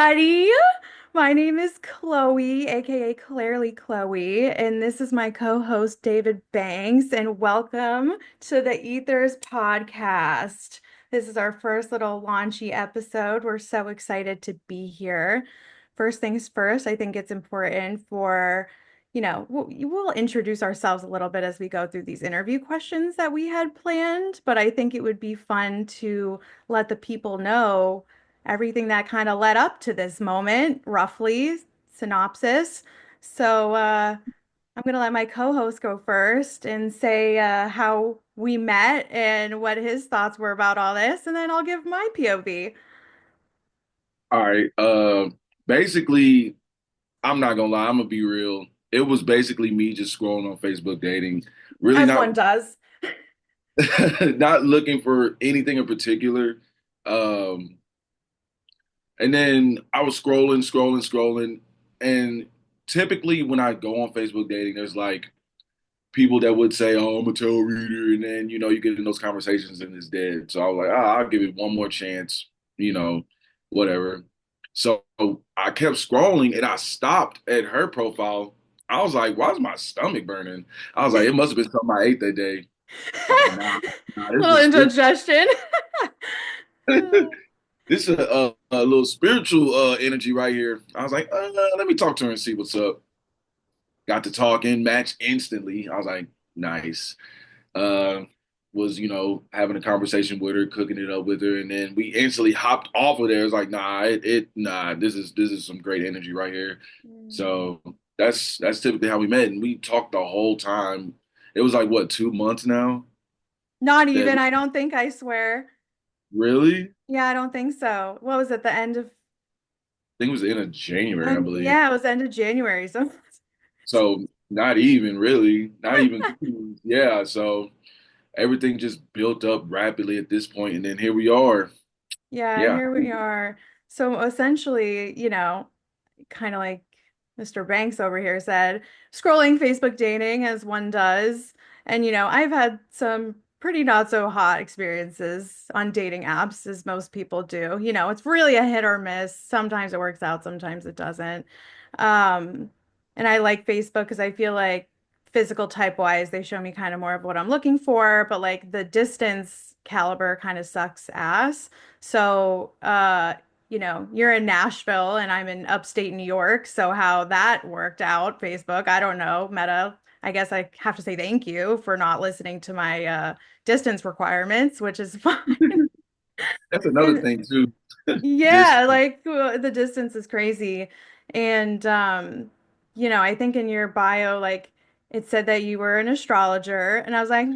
everybody. My name is Chloe, aka Clarely Chloe, and this is my co-host David Banks, and welcome to the Ethers podcast. This is our first little launchy episode. We're so excited to be here. First things first, I think it's important for, we'll introduce ourselves a little bit as we go through these interview questions that we had planned, but I think it would be fun to let the people know everything that kind of led up to this moment, roughly, synopsis. So I'm going to let my co-host go first and say how we met and what his thoughts were about all this, and then I'll give my POV. All right. Basically, I'm not gonna lie, I'm gonna be real. It was basically me just scrolling on Facebook dating, really As not one does. not looking for anything in particular. Um, and then I was scrolling, and typically when I go on Facebook dating, there's like people that would say, "Oh, I'm a tarot reader," and then you get in those conversations and it's dead. So I was like, I'll give it one more chance, you know, whatever. So I kept scrolling and I stopped at her profile. I was like, why is my stomach burning? I was like, it must have been something I ate that day. I was like, nah, this Little is indigestion. this is a little spiritual energy right here. I was like, let me talk to her and see what's up. Got to talking, match instantly. I was like, nice. uh, was having a conversation with her, cooking it up with her, and then we instantly hopped off of there. It's like, nah, this is some great energy right here. So that's typically how we met, and we talked the whole time. It was like what 2 months now Not that even, I don't think, I swear. really. Yeah, I don't think so. What was it, the end of, I think it was the end of January, I and believe. yeah, it was end of January. So So not even really, not even yeah. So everything just built up rapidly at this point, and then here we are. yeah, Yeah. here we are. So essentially, kind of like Mr. Banks over here said, scrolling Facebook dating as one does. And, I've had some pretty not so hot experiences on dating apps, as most people do. It's really a hit or miss. Sometimes it works out, sometimes it doesn't. Um, and I like Facebook because I feel like physical type wise, they show me kind of more of what I'm looking for, but like the distance caliber kind of sucks ass. So, you're in Nashville and I'm in upstate New York. So how that worked out, Facebook, I don't know. Meta, I guess I have to say thank you for not listening to my distance requirements, which is fine. That's another And thing too. Just yeah, like the distance is crazy. And I think in your bio, like it said that you were an astrologer, and I was like,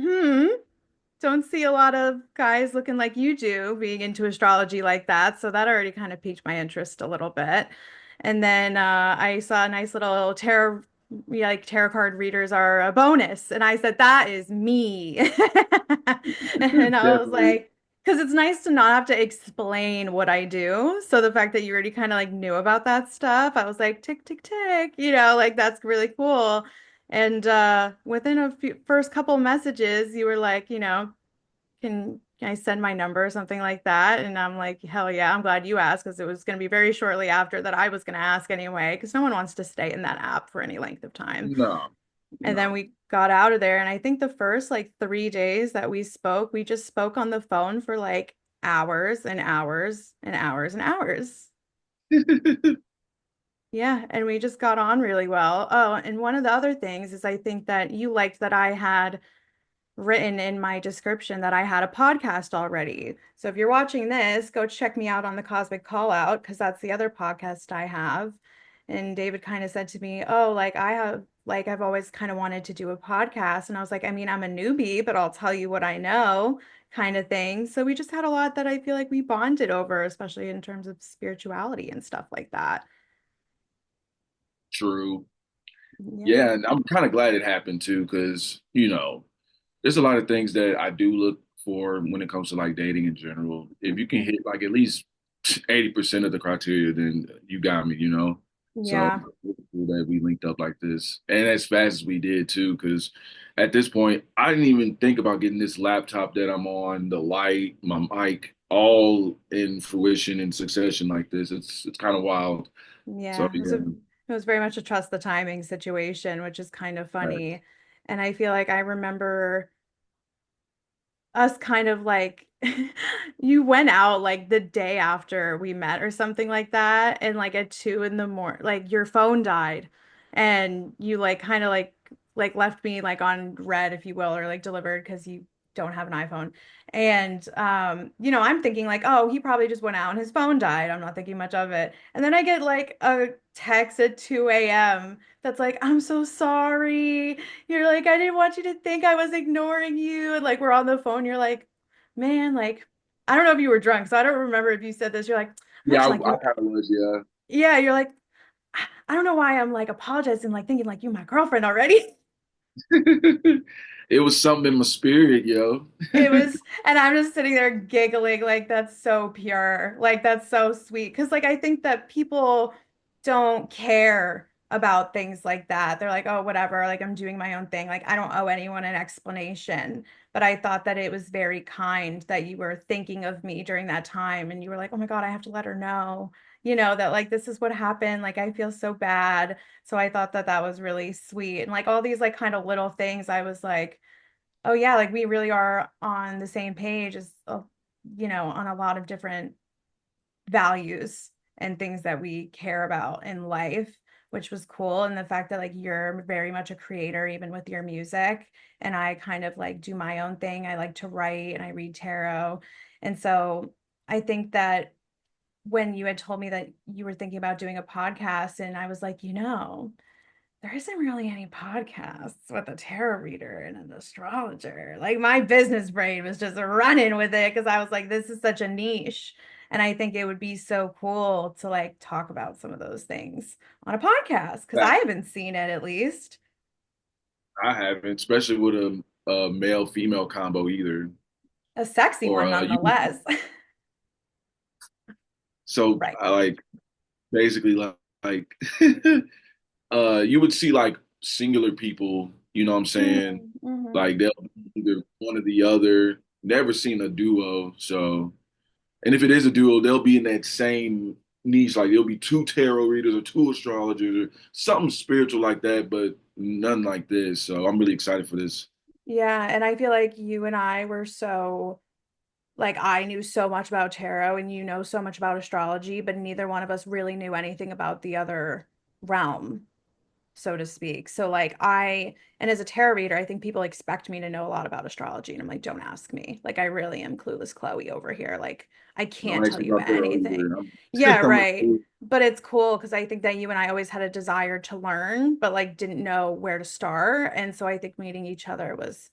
don't see a lot of guys looking like you do being into astrology like that. So that already kind of piqued my interest a little bit. And then I saw a nice little tarot, yeah, like tarot card readers are a bonus. And I said, that is me. And I was definitely. like, because it's nice to not have to explain what I do. So the fact that you already kind of like knew about that stuff, I was like, tick, tick, tick, like that's really cool. And within a few first couple messages, you were like, can I send my number or something like that? And I'm like, hell yeah, I'm glad you asked because it was going to be very shortly after that I was going to ask anyway, because no one wants to stay in that app for any length of time. No, And then no. we got out of there. And I think the first like 3 days that we spoke, we just spoke on the phone for like hours and hours and hours and hours. Yeah, and we just got on really well. Oh, and one of the other things is I think that you liked that I had written in my description that I had a podcast already. So if you're watching this, go check me out on the Cosmic Call Out because that's the other podcast I have. And David kind of said to me, "Oh, like I've always kind of wanted to do a podcast." And I was like, "I mean, I'm a newbie, but I'll tell you what I know." Kind of thing. So we just had a lot that I feel like we bonded over, especially in terms of spirituality and stuff like that. True. Yeah. Yeah, and I'm kind of glad it happened too, because there's a lot of things that I do look for when it comes to like dating in general. If you can hit like at least 80% of the criteria, then you got me. So Yeah. it's cool that we linked up like this, and as fast as we did too. Because at this point, I didn't even think about getting this laptop that I'm on, the light, my mic, all in fruition in succession like this. It's kind of wild. So Yeah. yeah, It was very much a trust the timing situation, which is kind of funny. And I feel like I remember us kind of like you went out like the day after we met or something like that, and like at 2 in the morning, like your phone died, and you like kind of like left me like on red, if you will, or like delivered because you don't have an iPhone. And I'm thinking like, oh, he probably just went out and his phone died. I'm not thinking much of it. And then I get like a text at 2 a.m. that's like, I'm so sorry. You're like, I didn't want you to think I was ignoring you. And like, we're on the phone. You're like, man, like, I don't know if you were drunk. So I don't remember if you said this. You're like, I'm yeah, actually like, I kind of was, yeah. yeah, you're like, I don't know why I'm like apologizing, like thinking like you're my girlfriend already. It was something in my spirit, yo. It was, and I'm just sitting there giggling, like, that's so pure. Like, that's so sweet. Cause, like, I think that people don't care about things like that. They're like, oh, whatever. Like, I'm doing my own thing. Like, I don't owe anyone an explanation. But I thought that it was very kind that you were thinking of me during that time. And you were like, oh my God, I have to let her know, that like this is what happened. Like, I feel so bad. So I thought that that was really sweet. And like all these, like, kind of little things, I was like, oh yeah, like we really are on the same page as on a lot of different values and things that we care about in life, which was cool. And the fact that like you're very much a creator even with your music, and I kind of like do my own thing. I like to write and I read tarot. And so I think that when you had told me that you were thinking about doing a podcast, and I was like, there isn't really any podcasts with a tarot reader and an astrologer. Like my business brain was just running with it because I was like, this is such a niche. And I think it would be so cool to like talk about some of those things on a podcast because I Fact. haven't seen it at least. I haven't, especially with a male female combo either. A sexy Or one you, nonetheless. so Right. I like basically like you would see like singular people, you know what I'm saying? Mm-hmm. Like they'll be either one or the other. Never seen a duo. So, and if it is a duo, they'll be in that same niche. Like there'll be two tarot readers or two astrologers or something spiritual like that, but none like this. So I'm really excited for this. Yeah. And I feel like you and I were so like I knew so much about tarot and you know so much about astrology, but neither one of us really knew anything about the other realm, so to speak. So like and as a tarot reader, I think people expect me to know a lot about astrology, and I'm like, don't ask me. Like I really am clueless Chloe over here. Like I Don't can't ask tell me you about tarot anything. either. I'm, Yeah, I'm right. But it's cool because I think that you and I always had a desire to learn, but like didn't know where to start. And so I think meeting each other was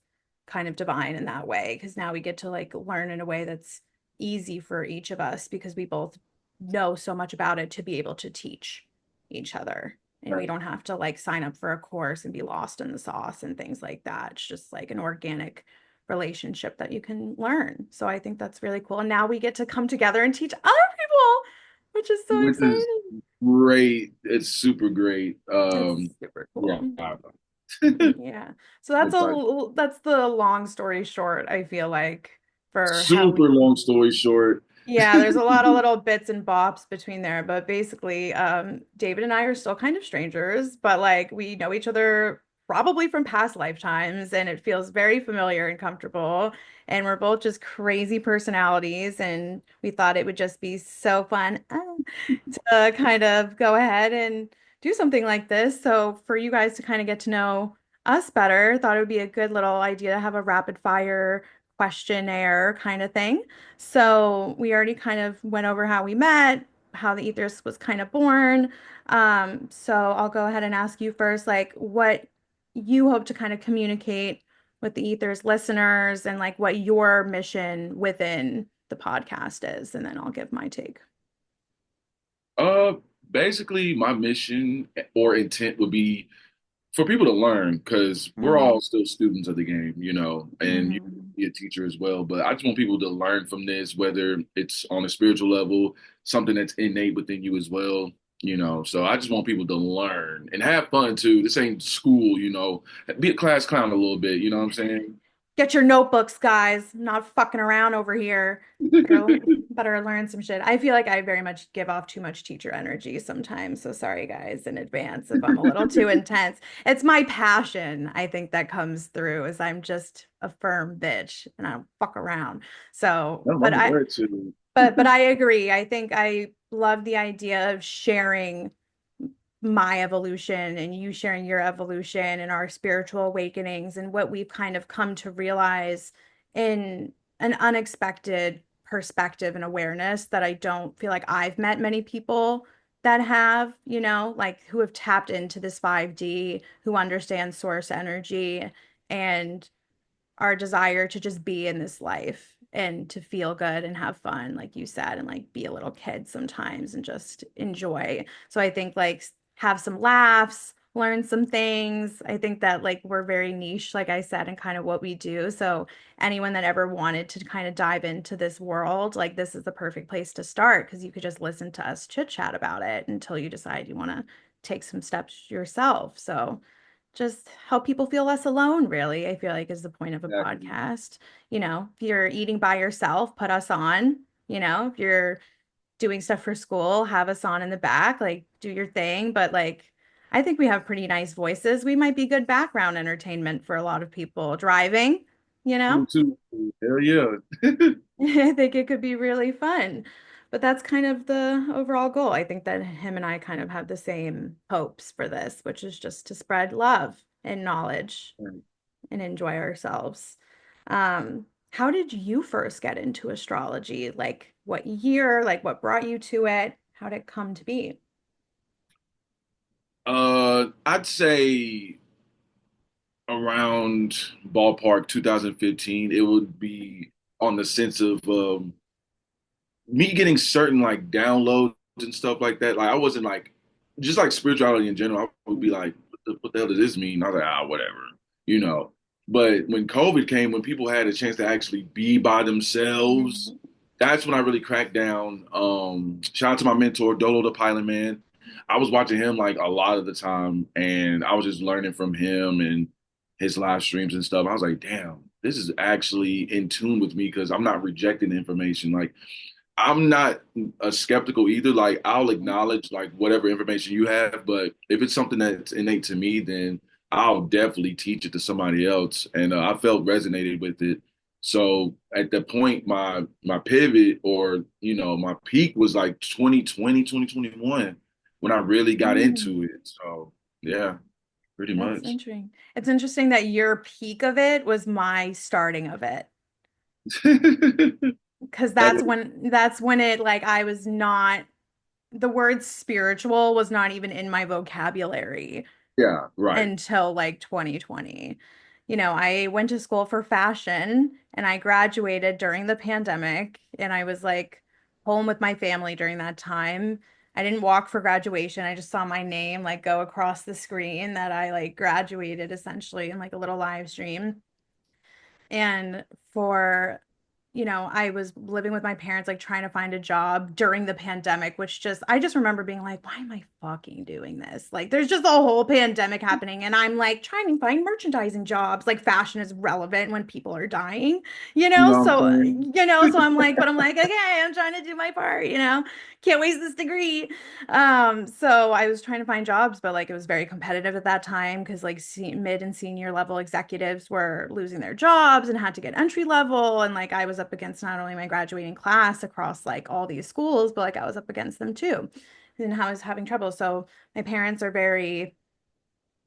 kind of divine in that way because now we get to like learn in a way that's easy for each of us because we both know so much about it to be able to teach each other, and we don't have to like sign up for a course and be lost in the sauce and things like that. It's just like an organic relationship that you can learn. So I think that's really cool. And now we get to come together and teach other people, which is so which is exciting. great. It's super great. It's super Yeah, cool. Yeah. So I'm excited. that's the long story short, I feel like, for how Super we. long story short. Yeah, there's a lot of little bits and bops between there, but basically, David and I are still kind of strangers, but like we know each other probably from past lifetimes, and it feels very familiar and comfortable. And we're both just crazy personalities, and we thought it would just be so fun to kind of go ahead and do something like this. So for you guys to kind of get to know us better, thought it would be a good little idea to have a rapid fire questionnaire kind of thing. So we already kind of went over how we met, how the ethos was kind of born. So I'll go ahead and ask you first, like what you hope to kind of communicate with the ethers listeners and like what your mission within the podcast is, and then I'll give my take. Uh, Basically, my mission or intent would be for people to learn because we're Mm-hmm. all still students of the game, you know, and you Mm-hmm. be a teacher as well. But I just want people to learn from this, whether it's on a spiritual level, something that's innate within you as well. So I just want people to learn and have fun too. This ain't school, be a class clown a little bit, you know what I'm saying? Get your notebooks, guys. I'm not fucking around over here. Better learn some shit. I feel like I very much give off too much teacher energy sometimes. So sorry, guys, in advance if I'm a little too intense. It's my passion, I think, that comes through, is I'm just a firm bitch and I don't fuck around. So, I'm aware too. but I agree. I think I love the idea of sharing my evolution and you sharing your evolution and our spiritual awakenings and what we've kind of come to realize in an unexpected perspective and awareness that I don't feel like I've met many people that have, like who have tapped into this 5D, who understand source energy and our desire to just be in this life and to feel good and have fun, like you said, and like be a little kid sometimes and just enjoy. So I think like have some laughs, learn some things. I think that like we're very niche, like I said, and kind of what we do. So anyone that ever wanted to kind of dive into this world, like this is the perfect place to start because you could just listen to us chit chat about it until you decide you want to take some steps yourself. So just help people feel less alone, really, I feel like is the point of a Exactly. podcast. If you're eating by yourself, put us on. If you're doing stuff for school, have us on in the back, like do your thing. But like, I think we have pretty nice voices. We might be good background entertainment for a lot of people driving, you know? True too. Hell yeah. I think it could be really fun. But that's kind of the overall goal. I think that him and I kind of have the same hopes for this, which is just to spread love and knowledge and enjoy ourselves. How did you first get into astrology? Like what year? Like what brought you to it? How did it come to be? I'd say around ballpark 2015, it would be on the sense of me getting certain like downloads and stuff like that. Like I wasn't like just like spirituality in general. I would be like, what the hell does this mean? I was like, whatever, you know. But when COVID came, when people had a chance to actually be by themselves, Mhm. that's when I really cracked down. Shout out to my mentor, Dolo the Pilot Man. I was watching him like a lot of the time, and I was just learning from him and his live streams and stuff. I was like, damn, this is actually in tune with me because I'm not rejecting the information. Like I'm not a skeptical either. Like I'll acknowledge like whatever information you have, but if it's something that's innate to me, then I'll definitely teach it to somebody else. And I felt resonated with it. So at the point, my pivot or my peak was like 2020, 2021 when I really got Mm, into it. So yeah, pretty that's much. interesting. It's interesting that your peak of it was my starting of it. Because That that's when it like I was not the word spiritual was not even in my vocabulary yeah, right. until like 2020. I went to school for fashion and I graduated during the pandemic and I was like home with my family during that time. I didn't walk for graduation. I just saw my name like go across the screen that I like graduated essentially in like a little live stream. And I was living with my parents, like trying to find a job during the pandemic, which I just remember being like, why am I fucking doing this? Like, there's just a whole pandemic happening. And I'm like trying to find merchandising jobs. Like, fashion is relevant when people are dying, you You know? know what I'm So, saying? so I'm like, okay, I'm trying to do my part, can't waste this degree. So I was trying to find jobs, but like it was very competitive at that time because like mid and senior level executives were losing their jobs and had to get entry level. And like I was up against not only my graduating class across like all these schools, but like I was up against them too. And I was having trouble. So my parents are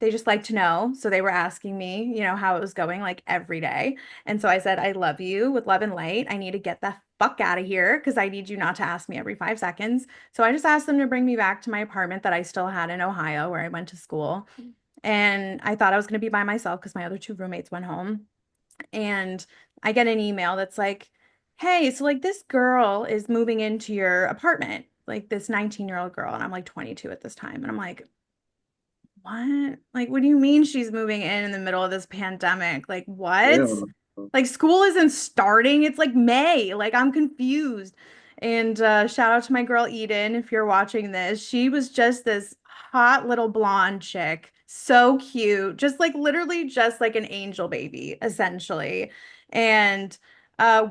they just like to know. So they were asking me, how it was going like every day. And so I said, I love you with love and light. I need to get the fuck out of here because I need you not to ask me every 5 seconds. So I just asked them to bring me back to my apartment that I still had in Ohio where I went to school. And I thought I was going to be by myself because my other two roommates went home. And I get an email that's like, hey, so like this girl is moving into your apartment, like this 19-year-old girl. And I'm like 22 at this time. And I'm like, what? Like, what do you mean she's moving in the middle of this pandemic? Like, what? Yeah. Like, school isn't starting. It's like May. Like, I'm confused. And shout out to my girl Eden if you're watching this. She was just this hot little blonde chick. So cute. Just like literally just like an angel baby, essentially. And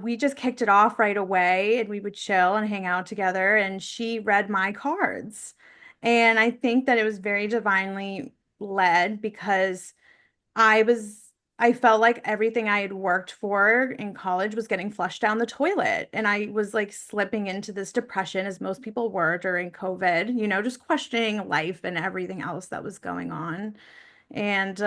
we just kicked it off right away and we would chill and hang out together. And she read my cards. And I think that it was very divinely led because I felt like everything I had worked for in college was getting flushed down the toilet. And I was like slipping into this depression, as most people were during COVID, just questioning life and everything else that was going on. And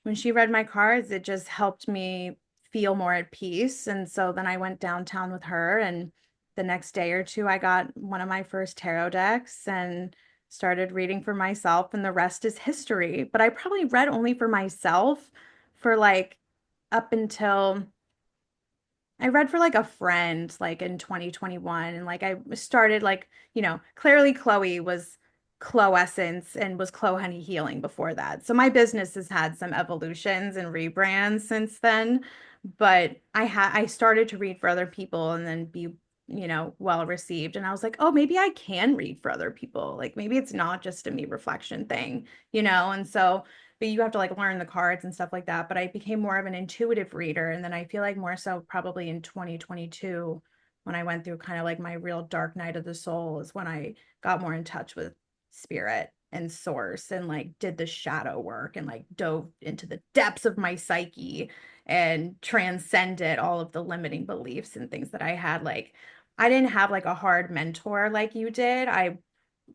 when she read my cards, it just helped me feel more at peace. And so then I went downtown with her, and the next day or two, I got one of my first tarot decks and started reading for myself, and the rest is history. But I probably read only for myself for like up until I read for like a friend like in 2021 and like I started like, clearly Chloe was Chloe Essence and was Chloe Honey Healing before that. So my business has had some evolutions and rebrands since then, but I started to read for other people and then be, well received. And I was like, "Oh, maybe I can read for other people. Like maybe it's not just a me reflection thing, And so but you have to like learn the cards and stuff like that. But I became more of an intuitive reader. And then I feel like more so probably in 2022, when I went through kind of like my real dark night of the soul, is when I got more in touch with spirit and source and like did the shadow work and like dove into the depths of my psyche and transcended all of the limiting beliefs and things that I had. Like, I didn't have like a hard mentor like you did. I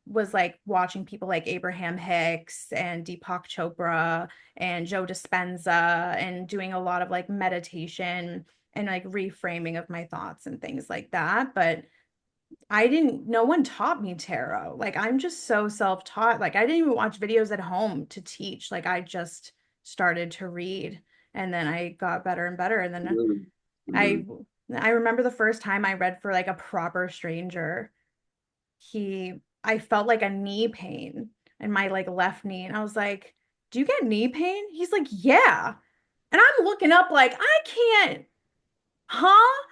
was like watching people like Abraham Hicks and Deepak Chopra and Joe Dispenza and doing a lot of like meditation and like reframing of my thoughts and things like that. But no one taught me tarot. Like I'm just so self-taught. Like I didn't even watch videos at home to teach. Like I just started to read and then I got better and better. And then Really, I really. I remember the first time I read for like a proper stranger I felt like a knee pain in my like left knee. And I was like, "Do you get knee pain?" He's like, "Yeah." And I'm looking up like, I can't, huh?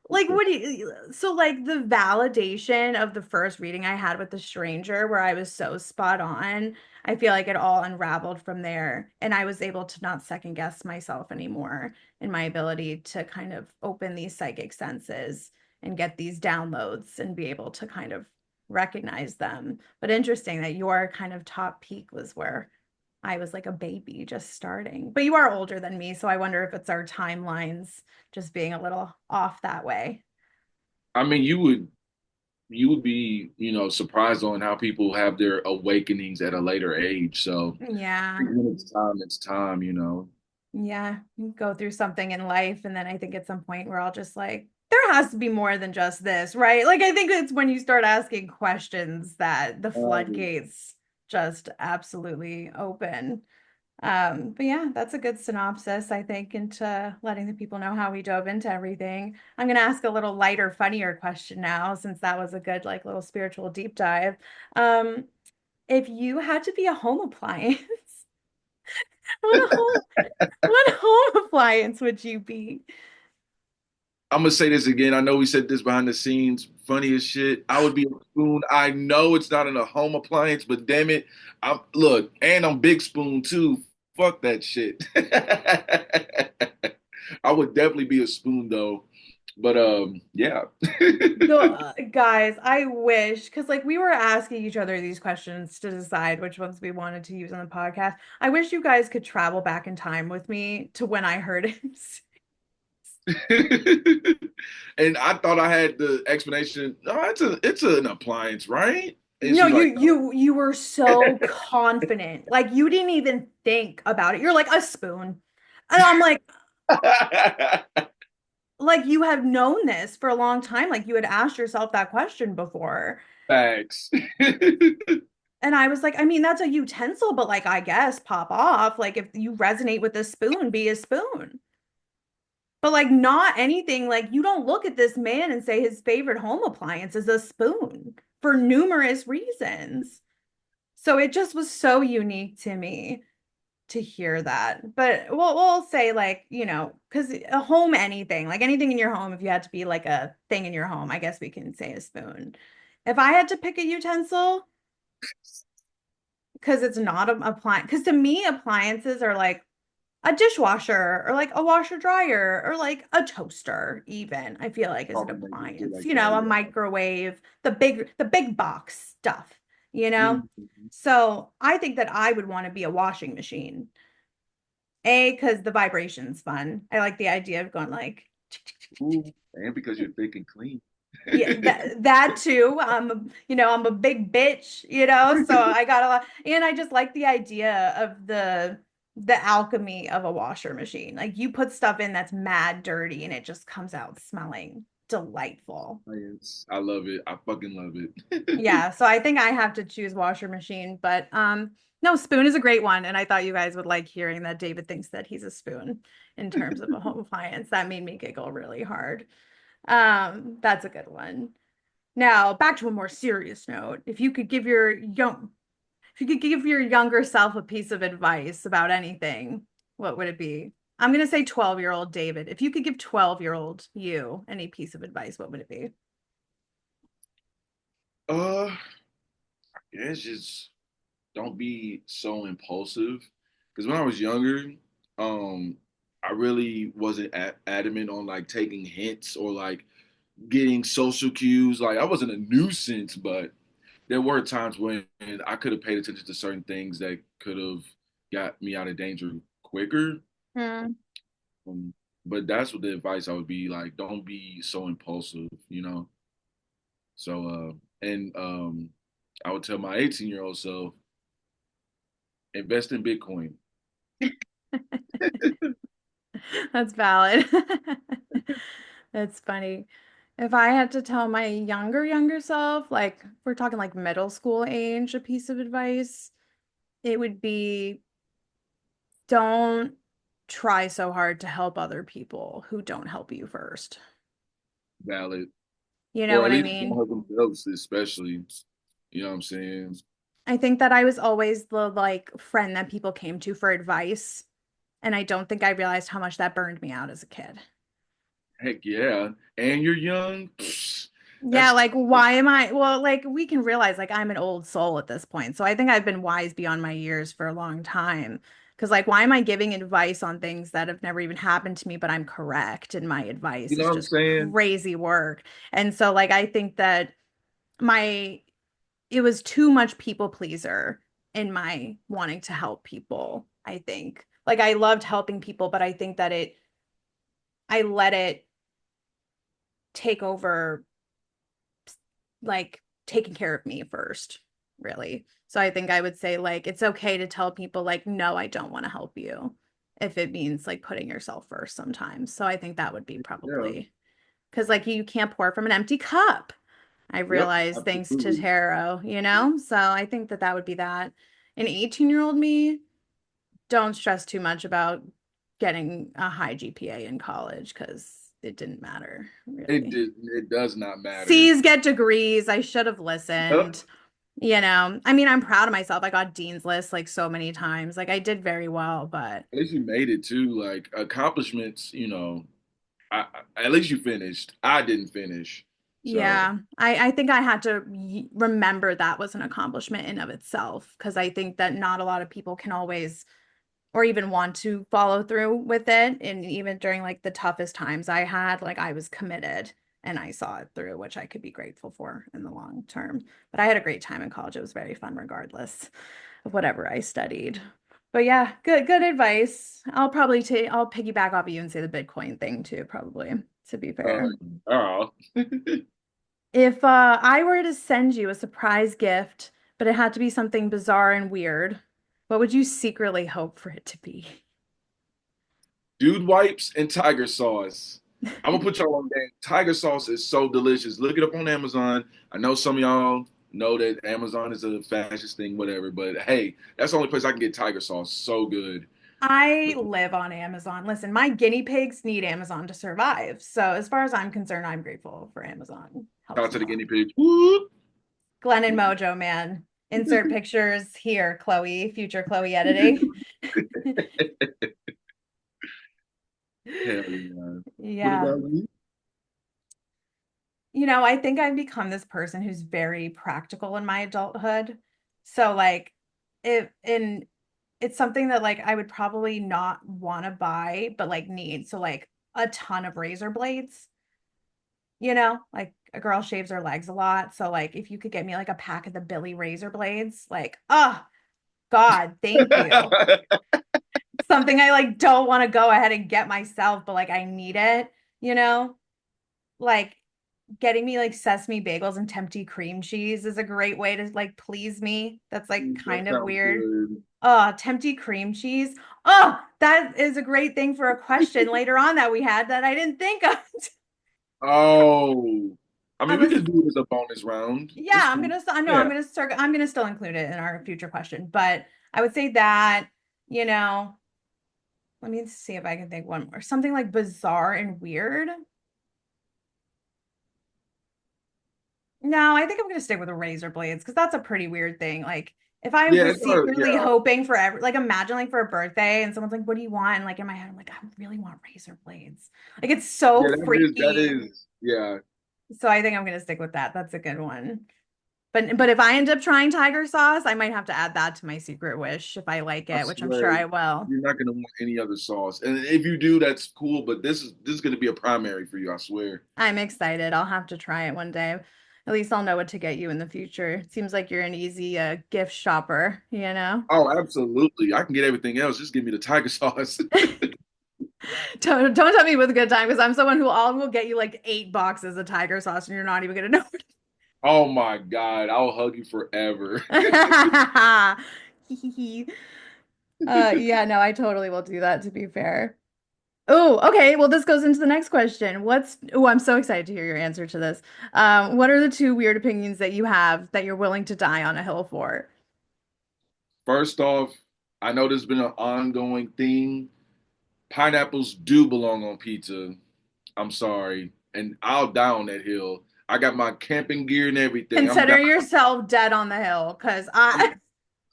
Like, what do you, so like the validation of the first reading I had with the stranger, where I was so spot on, I feel like it all unraveled from there. And I was able to not second guess myself anymore in my ability to kind of open these psychic senses and get these downloads and be able to kind of recognize them. But interesting that your kind of top peak was where I was like a baby just starting. But you are older than me, so I wonder if it's our timelines just being a little off that way. I mean, you would be, surprised on how people have their awakenings at a later age. So Yeah. when it's time. Yeah. You go through something in life, and then I think at some point we're all just like, there has to be more than just this, right? Like, I think it's when you start asking questions that the Um, floodgates just absolutely open. But yeah, that's a good synopsis, I think, into letting the people know how we dove into everything. I'm gonna ask a little lighter, funnier question now, since that was a good, like, little spiritual deep dive. Um, if you had to be a home appliance, what home, what home appliance would you be? I'm gonna say this again. I know we said this behind the scenes. Funny as shit. I would be a spoon. I know it's not in a home appliance, but damn it, I'm big spoon too. Fuck that shit. I would definitely be a spoon though. But yeah. Guys, I wish, because like we were asking each other these questions to decide which ones we wanted to use on the podcast. I wish you guys could travel back in time with me to when I heard him. And I thought I had the explanation. Oh, it's an appliance, right? And No, she's you like, no. you you were so confident. Like you didn't even think about it. You're like a spoon. And I'm like you have known this for a long time. Like you had asked yourself that question before. Thanks. And I was like, I mean, that's a utensil, but like I guess pop off. Like if you resonate with a spoon, be a spoon. But like not anything, like you don't look at this man and say his favorite home appliance is a spoon for numerous reasons. So it just was so unique to me to hear that. But we'll say like, because a home anything, like anything in your home, if you had to be like a thing in your home, I guess we can say a spoon. If I had to pick a utensil, because it's not an appliance, because to me, appliances are like a dishwasher or like a washer dryer or like a toaster, even I feel like is an Coffee maker too, appliance, like that. a Yeah. microwave, the big box stuff, you know? Mhm. So I think that I would want to be a washing machine. A, because the vibration's fun. I like the idea of going like, Ooh, and because you're thick and clean. yeah, that too. I'm a big bitch, so I got a lot, and I just like the idea of the alchemy of a washer machine. Like you put stuff in that's mad dirty and it just comes out smelling delightful. Yes, I love it. I fucking love it. Yeah, so I think I have to choose washer machine, but no, spoon is a great one, and I thought you guys would like hearing that David thinks that he's a spoon in terms of a home appliance. That made me giggle really hard. That's a good one. Now, back to a more serious note. If you could give your younger self a piece of advice about anything, what would it be? I'm going to say 12-year-old David. If you could give 12-year-old you any piece of advice, what would it be? uh, yeah, it's just don't be so impulsive. Because when I was younger, um, I really wasn't adamant on like taking hints or like getting social cues. Like I wasn't a nuisance, but there were times when I could have paid attention to certain things that could have got me out of danger quicker. Hmm. Um, but that's what the advice I would be like, don't be so impulsive. So and I would tell my 18-year-old self, invest in Bitcoin. That's valid. That's funny. If I had to tell my younger self, like we're talking like middle school age, a piece of advice, it would be don't try so hard to help other people who don't help you first. Valid. You know Or what at I least don't mean? hurt themselves, especially. You know what I'm saying? I think that I was always the like friend that people came to for advice, and I don't think I realized how much that burned me out as a kid. Heck yeah. And you're young. Yeah, That's like tough. why am I? Well, like we can realize like I'm an old soul at this point. So I think I've been wise beyond my years for a long time. Because like why am I giving advice on things that have never even happened to me, but I'm correct and my You advice know is what I'm just saying? crazy work. And so like I think that my it was too much people pleaser in my wanting to help people, I think. Like I loved helping people, but I think that I let it take over like taking care of me first, really. So I think I would say like it's okay to tell people like no, I don't want to help you if it means like putting yourself first sometimes. So I think that would be Yeah. probably because like you can't pour from an empty cup. I Yep. realized thanks to Absolutely. tarot. So I think that that would be that. An 18-year-old me, don't stress too much about getting a high GPA in college because it didn't matter really. It does not matter. C's get degrees. I should have Yep. listened. I mean, I'm proud of myself. I got Dean's List like so many times. Like I did very well, but At least you made it too. Like accomplishments. At least you finished. I didn't finish. So yeah, I think I had to remember that was an accomplishment in of itself because I think that not a lot of people can always or even want to follow through with it. And even during like the toughest times I had, like I was committed and I saw it through, which I could be grateful for in the long term. But I had a great time in college. It was very fun regardless of whatever I studied. But yeah, good advice. I'll piggyback off of you and say the Bitcoin thing too, probably, to be uh fair. oh. If I were to send you a surprise gift, but it had to be something bizarre and weird, what would you secretly hope for it to be? Dude wipes and tiger sauce. I'm gonna put y'all on that. Tiger sauce is so delicious. Look it up on Amazon. I know some of y'all know that Amazon is a fascist thing, whatever. But hey, that's the only place I can get tiger sauce. So good. I But live on Amazon. Listen, my guinea pigs need Amazon to survive. So, as far as I'm concerned, I'm grateful for Amazon. shout Helps out me to the a lot. guinea pigs. Whoop. Glenn and Mojo, man. Insert pictures here, Chloe, future Chloe editing. Hell yeah. What Yeah. about you? I think I've become this person who's very practical in my adulthood. So like it's something that like I would probably not want to buy, but like need. So like a ton of razor blades, like a girl shaves her legs a lot. So like if you could get me like a pack of the Billy razor blades, like, oh God, thank you. Something I like don't want to go ahead and get myself, but like I need it, you know? Like getting me like sesame bagels and tempty cream cheese is a great way to like please me. That's like That kind of sounds weird. good. Oh, tempty cream cheese. Oh, that is a great thing for a question later on that we had that I didn't think of. Oh, I I mean, we was could do it as a bonus round. Yeah, It's I'm cool. gonna I know Yeah. I'm gonna still include it in our future question, but I would say that, you know, let me see if I can think one more. Something like bizarre and weird. No, I think I'm gonna stick with the razor blades because that's a pretty weird thing. Like if I Yeah, was secretly yeah. hoping for like imagine like for a birthday and someone's like, what do you want? And like in my head, I'm like, I really want razor blades. Like it's so Yeah, that freaky. is, yeah. So I think I'm gonna stick with that. That's a good one. But if I end up trying tiger sauce, I might have to add that to my secret wish if I like I it, which I'm sure swear, I will. you're not gonna want any other sauce. And if you do, that's cool, but this is gonna be a primary for you, I swear. I'm excited. I'll have to try it one day. At least I'll know what to get you in the future. It seems like you're an easy gift shopper, you know? Oh, absolutely. I can get everything else. Just give me the tiger sauce. Don't tell me with a good time because I'm someone who all will get you like 8 boxes of tiger sauce and you're not even gonna know. Oh my God, I'll hug you forever. Yeah, no, I totally will do that to be fair. Oh, okay. Well, this goes into the next question. I'm so excited to hear your answer to this. What are the two weird opinions that you have that you're willing to die on a hill for? First off, I know there's been an ongoing thing. Pineapples do belong on pizza. I'm sorry. And I'll die on that hill. I got my camping gear and everything. I'm Consider down. yourself dead on the hill, because I'm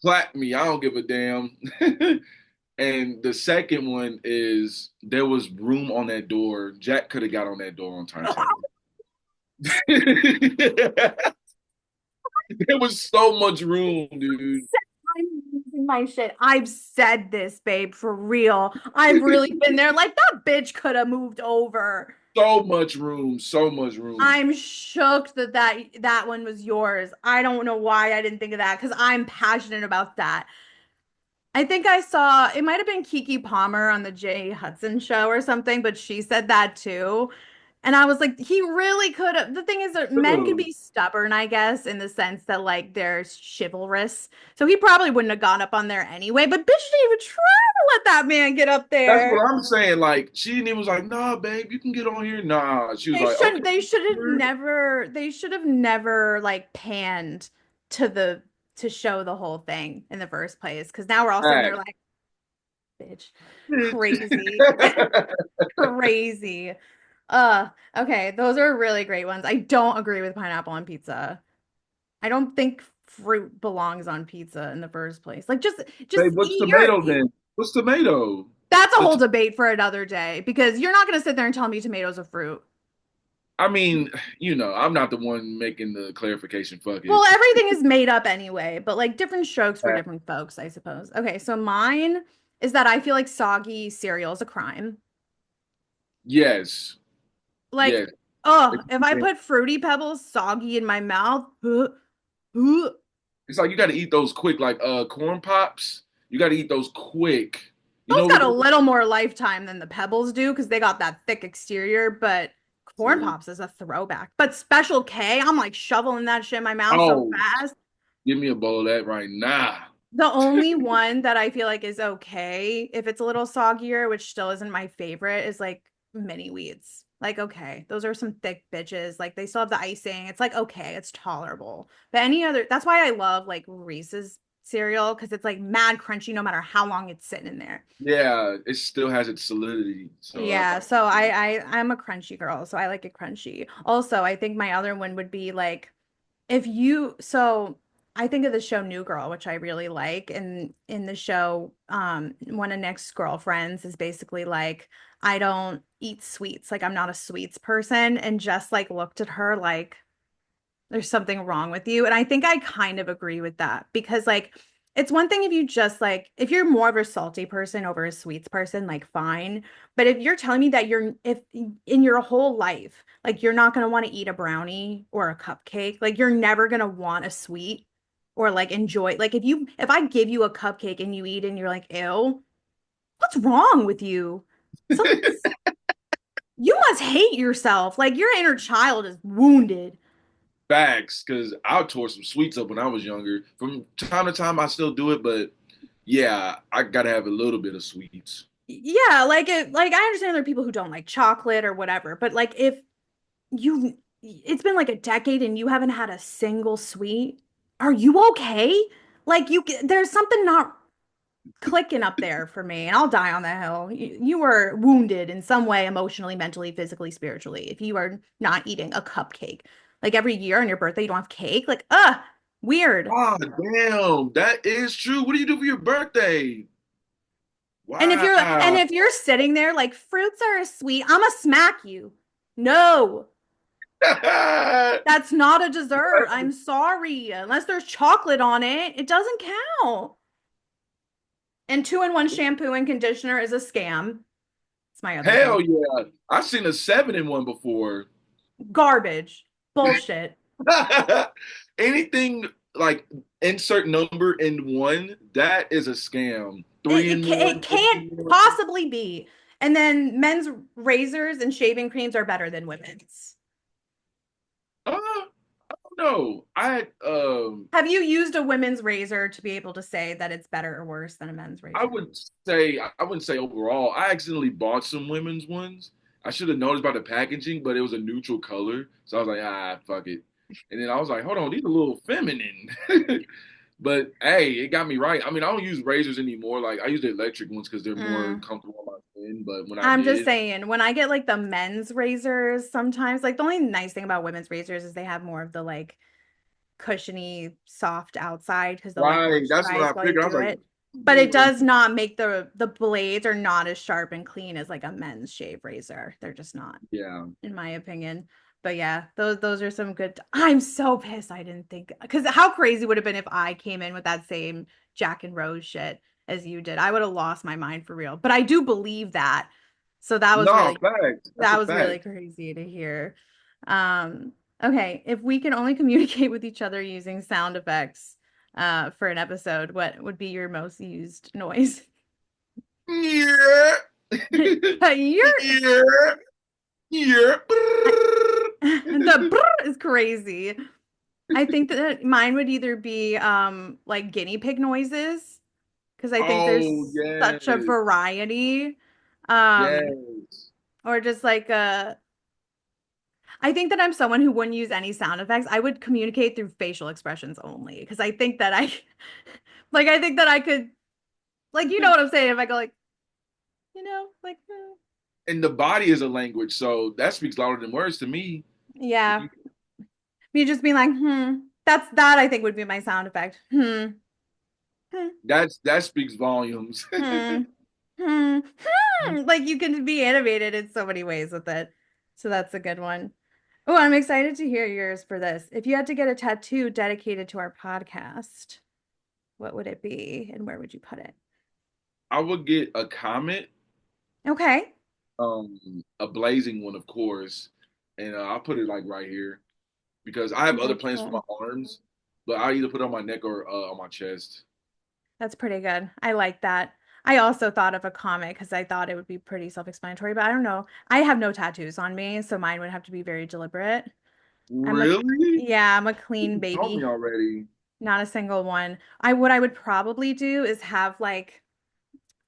clap me. I don't give a damn. And the second one is there was room on that door. Jack could have got on that door on Titanic. There was so much room, dude. I'm losing my shit. I've said this, babe, for real. I've really been there. Like that bitch could have moved over. So much room, so much room. I'm shook that one was yours. I don't know why I didn't think of that because I'm passionate about that. I think I saw it might have been Kiki Palmer on the Jay Hudson show or something, but she said that too. And I was like, he really could have. The thing is that men can be stubborn, I guess, in the sense that like they're chivalrous. So he probably wouldn't have gone up on there anyway, but bitch didn't even try to let that man get up That's there. what I'm saying. Like she didn't even was like, nah, babe, you can get on here. Nah. She was like, okay. They should have never like panned to the to show the whole thing in the first place. Cause now we're all sitting there Act. like, bitch, crazy. Crazy. Okay, those are really great ones. I don't agree with pineapple on pizza. I don't think fruit belongs on pizza in the first place. Like just Babe, what's eat your tomato then? What's tomato? That's a The whole t- debate for another day because you're not going to sit there and tell me tomatoes are fruit. I mean, I'm not the one making the clarification. Fuck Well, it. everything is made up anyway, but like different strokes for different folks, I suppose. Okay, so mine is that I feel like soggy cereal is a crime. Yes. Like, Yes. oh, It's, if I put Fruity Pebbles soggy in my mouth, those it's like you got to eat those quick, like corn pops. You got to eat those quick. You know got what? a little more lifetime than the Pebbles do because they got that thick exterior, but Corn Pops is a throwback. But Special K, I'm like shoveling that shit in my mouth so Oh, fast. give me a bowl of that right now. The only one that I feel like is okay if it's a little soggier, which still isn't my favorite, is like mini wheats. Like, okay, those are some thick bitches. Like, they still have the icing. It's like, okay, it's tolerable. But that's why I love like Reese's cereal because it's like mad crunchy no matter how long it's sitting in there. Yeah, it still has its solidity. So I Yeah, fuck so with it. I'm a crunchy girl, so I like it crunchy. Also, I think my other one would be like if you so I think of the show New Girl, which I really like. And in the show, one of Nick's girlfriends is basically like, I don't eat sweets. Like I'm not a sweets person. And just like looked at her like, there's something wrong with you. And I think I kind of agree with that because like it's one thing if you just like if you're more of a salty person over a sweets person, like fine. But if you're telling me that you're if in your whole life, like you're not gonna want to eat a brownie or a cupcake, like you're never gonna want a sweet or like enjoy like if I give you a cupcake and you eat it and you're like, ew, what's wrong with you? Something's you must hate yourself. Like your inner child is wounded. Facts, because I tore some sweets up when I was younger. From time to time, I still do it, but yeah, I gotta have a little bit of sweets. Yeah, like it like I understand there are people who don't like chocolate or whatever, but like if you it's been like a decade and you haven't had a single sweet, are you okay? Like there's something not clicking up there for me, and I'll die on that hill. You were wounded in some way, emotionally, mentally, physically, spiritually, if you are not eating a cupcake. Like every year on your birthday, you don't have cake. Like, weird. Oh, damn, that is true. What do you do for your birthday? And Wow. if you're sitting there like fruits are sweet, I'ma smack you. No. That's not a dessert. I'm sorry. Unless there's chocolate on it, it doesn't count. And two-in-one shampoo and conditioner is a scam. It's my other Hell thing. yeah. I've seen a seven in one before. Garbage. Bullshit. Anything like insert number in one, that is a scam. Three in It one, four can't in one. possibly be. And then men's razors and shaving creams are better than women's. I don't know. Have you used a women's razor to be able to say that it's better or worse than a men's I razor? would say I wouldn't say overall. I accidentally bought some women's ones. I should have noticed by the packaging, but it was a neutral color. So I was like, fuck it. And then I was like, hold on, these are a little feminine. But hey, it got me right. I mean, I don't use razors anymore. Like I use the electric ones because they're more Mm. comfortable on my skin. But when I I'm just did, saying, when I get like the men's razors, sometimes like the only nice thing about women's razors is they have more of the like cushiony, soft outside because they'll like right, that's what moisturize I while you figured. I was do like, it. But it "Ooh, does not make the blades are not as sharp and clean as like a men's shave razor. They're just not, yeah. in my opinion. But yeah, those are some good. I'm so pissed I didn't think because how crazy would it have been if I came in with that same Jack and Rose shit as you did. I would have lost my mind for real. But I do believe that. So No, fact. That's a that was really fact. crazy to hear. Okay, if we can only communicate with each other using sound effects for an episode, what would be your most used noise? Yeah. You're Yeah. Yeah. the brr is crazy. I think that mine would either be like guinea pig noises because I think Oh, there's such a yes. variety. Um, Yes. or just like I think that I'm someone who wouldn't use any sound effects. I would communicate through facial expressions only because I think that I like I think that I could like you know what I'm saying if I go like like And the body is a language, so that speaks louder than words to me. If yeah, you, me just being like that's that I think would be my sound effect hmm, that speaks volumes. hmm, hmm, like you can be animated in so many ways with it. So that's a good one. Oh, I'm excited to hear yours for this. If you had to get a tattoo dedicated to our podcast, what would it be and where would you put it? I would get a comet, Okay. a blazing one, of course, and I'll put it like right here because I have other That's plans for my arms, but I either put it on my neck or on my chest. that's pretty good. I like that. I also thought of a comic because I thought it would be pretty self-explanatory, but I don't know. I have no tattoos on me, so mine would have to be very deliberate. I'm a Really? yeah, I'm a clean You told me baby. already. Not a single one. I what I would probably do is have like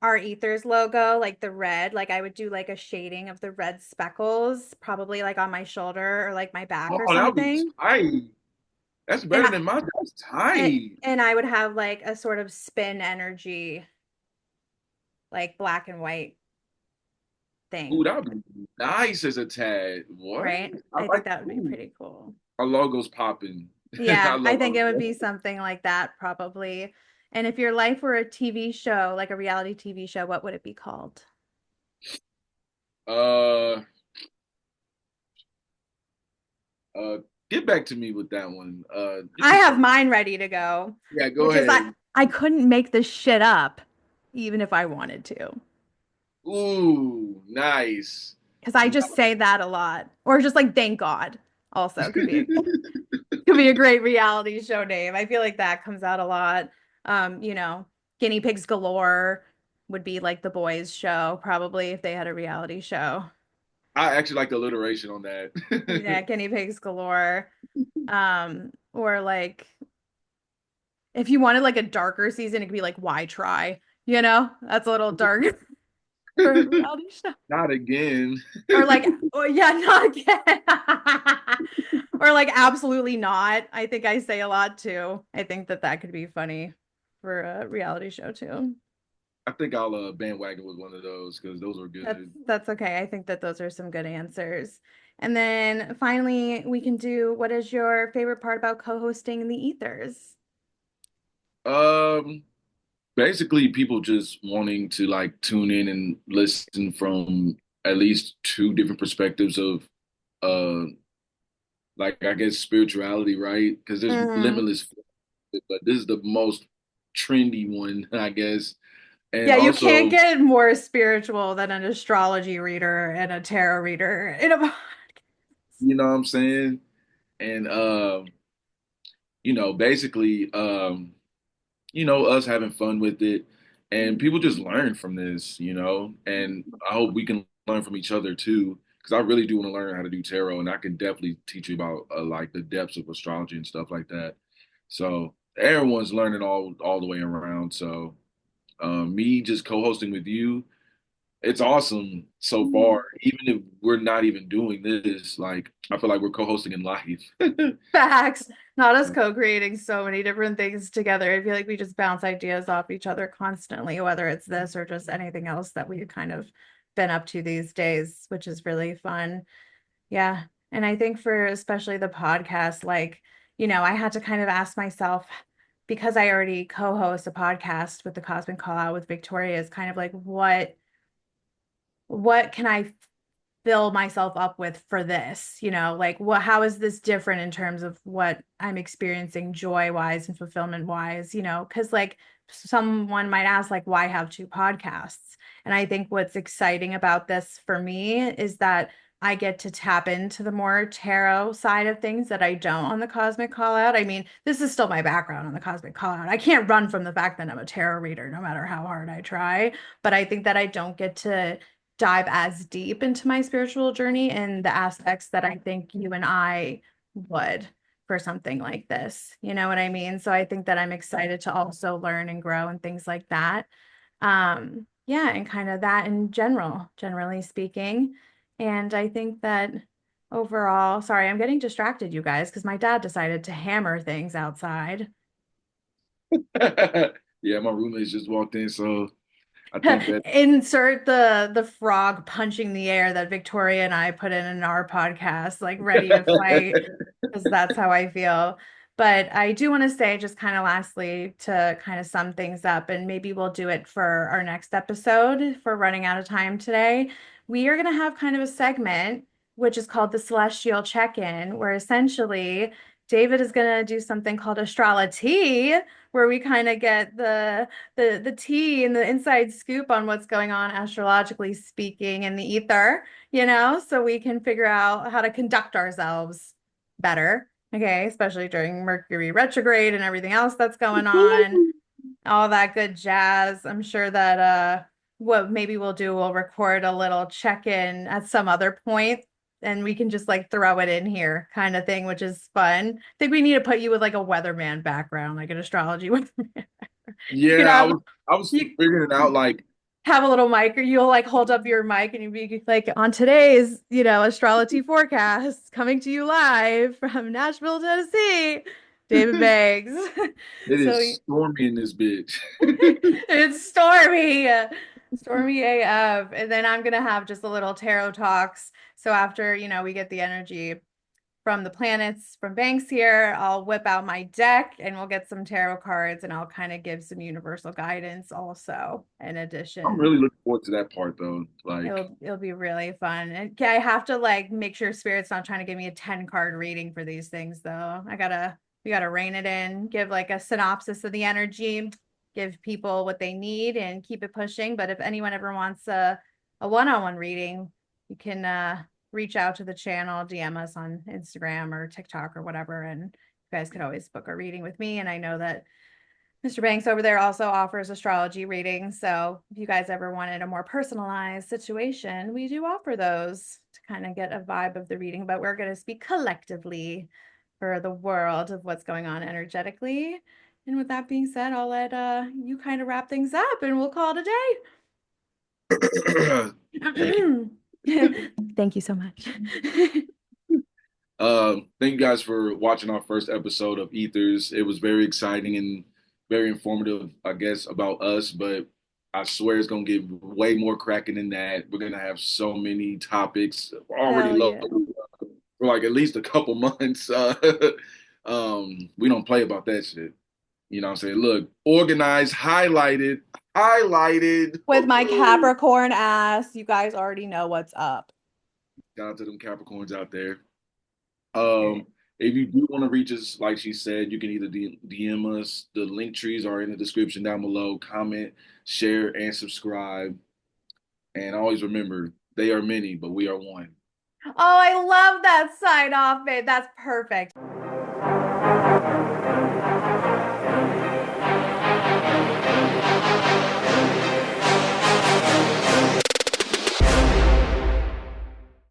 our Ethers logo, like the red, like I would do like a shading of the red speckles, probably like on my shoulder or like my back or Oh, that would be something. tight. That's And better I than mine. That's and, tight. and I would have like a sort of spin energy, like black and white Ooh, thing, that would be nice as a tad. What? right? I I think like. that would be Ooh, pretty cool. our logo's popping. I Yeah, I love think it would my be something like that probably. And if your life were a TV show, like a reality TV show, what would it be called? uh uh get back to me with that one. This I is have something. mine ready to go, Yeah, go which is ahead. I couldn't make this shit up even if I wanted to. Ooh, nice. Because I just say that a lot. Or just like thank God also could be a great reality show name. I feel like that comes out a lot. You know, Guinea Pigs Galore would be like the boys' show, probably if they had a reality show. I actually like the alliteration on Yeah, that. Guinea Pigs Galore. Or like if you wanted like a darker season, it could be like Why Try? You know, that's a little dark for a reality show. Not again. Or like, oh yeah, not again. Or like absolutely not. I think I say a lot too. I think that that could be funny for a reality show too. I think I'll bandwagon with one of those because those are good. That's okay. I think that those are some good answers. And then finally, we can do what is your favorite part about co-hosting the ethers? Um, Basically people just wanting to like tune in and listen from at least two different perspectives of uh like I guess spirituality, right? Because there's Hmm. limitless, but this is the most trendy one, I guess. And Yeah, you can't also, get more spiritual than an astrology reader and a tarot reader in a podcast. you know what I'm saying? And basically us having fun with it and people just learn from this, and I hope we can learn from each other too, because I really do want to learn how to do tarot, and I can definitely teach you about like the depths of astrology and stuff like that. So everyone's learning all the way around. So me just co-hosting with you, it's awesome so far. Even if we're not even doing this, like I feel like we're co-hosting in life. Facts. Not us co-creating so many different things together. I feel like we just bounce ideas off each other constantly, whether it's this or just anything else that we've kind of been up to these days, which is really fun. Yeah. And I think for especially the podcast, like, I had to kind of ask myself, because I already co-host a podcast with the Cosmic Call Out with Victoria, is kind of like what can I fill myself up with for this? Like how is this different in terms of what I'm experiencing joy wise and fulfillment wise, because like someone might ask, like, why have two podcasts? And I think what's exciting about this for me is that I get to tap into the more tarot side of things that I don't on the Cosmic Call Out. I mean, this is still my background on the Cosmic Call Out. I can't run from the fact that I'm a tarot reader, no matter how hard I try. But I think that I don't get to dive as deep into my spiritual journey and the aspects that I think you and I would for something like this. You know what I mean? So I think that I'm excited to also learn and grow and things like that. Yeah, and kind of that in general, generally speaking. And I think that overall, sorry, I'm getting distracted, you guys, because my dad decided to hammer things outside. Yeah, my roommates just walked in, so I think that Insert the frog punching the air that Victoria and I put in our podcast, like ready to fight, because that's how I feel. But I do want to say, just kind of lastly, to kind of sum things up, and maybe we'll do it for our next episode if we're running out of time today. We are going to have kind of a segment which is called the Celestial Check-in, where essentially David is going to do something called Astrology, where we kind of get the tea and the inside scoop on what's going on astrologically speaking in the ether, so we can figure out how to conduct ourselves better. Okay, especially during Mercury retrograde and everything else that's going on, all that good jazz. I'm sure that what maybe we'll do, we'll record a little check-in at some other point and we can just like throw it in here kind of thing, which is fun. I think we need to put you with like a weatherman background, like an astrology weatherman. You could yeah, I have was I was you figuring it out like have a little mic, or you'll like hold up your mic and you'll be like, on today's, astrology forecast coming to you live from Nashville, Tennessee, David Banks. it So is stormy in this bitch. it's stormy AF. And then I'm gonna have just a little tarot talks. So after, we get the energy from the planets from Banks here. I'll whip out my deck and we'll get some tarot cards and I'll kind of give some universal guidance also in I'm addition. really looking forward to that part though. Like, It'll be really fun. And I have to like make sure Spirit's not trying to give me a 10 card reading for these things though. We gotta rein it in, give like a synopsis of the energy, give people what they need and keep it pushing. But if anyone ever wants a one-on-one reading, you can reach out to the channel, DM us on Instagram or TikTok or whatever, and you guys could always book a reading with me. And I know that Mr. Banks over there also offers astrology readings. So if you guys ever wanted a more personalized situation, we do offer those to kind of get a vibe of the reading. But we're going to speak collectively for the world of what's going on energetically. And with that being said, I'll let you kind of wrap things up and we'll call it thank you. a day. Thank you so much. Thank you guys for watching our first episode of Ethers. It was very exciting and very informative, I guess, about us, but I swear it's gonna get way more cracking than that. We're gonna have so many topics already Hell loaded yeah. for like at least a couple months. We don't play about that shit. You know what I'm saying? Look, organized, highlighted, highlighted. With my Capricorn ass, you guys already know what's up. Shout out to them Capricorns out there. Period. Um, if you do want to reach us, like she said, you can either DM us. The link trees are in the description down below. Comment, share, and subscribe. And always remember, they are many, but we are one. Oh, I love that sign off, babe. That's perfect.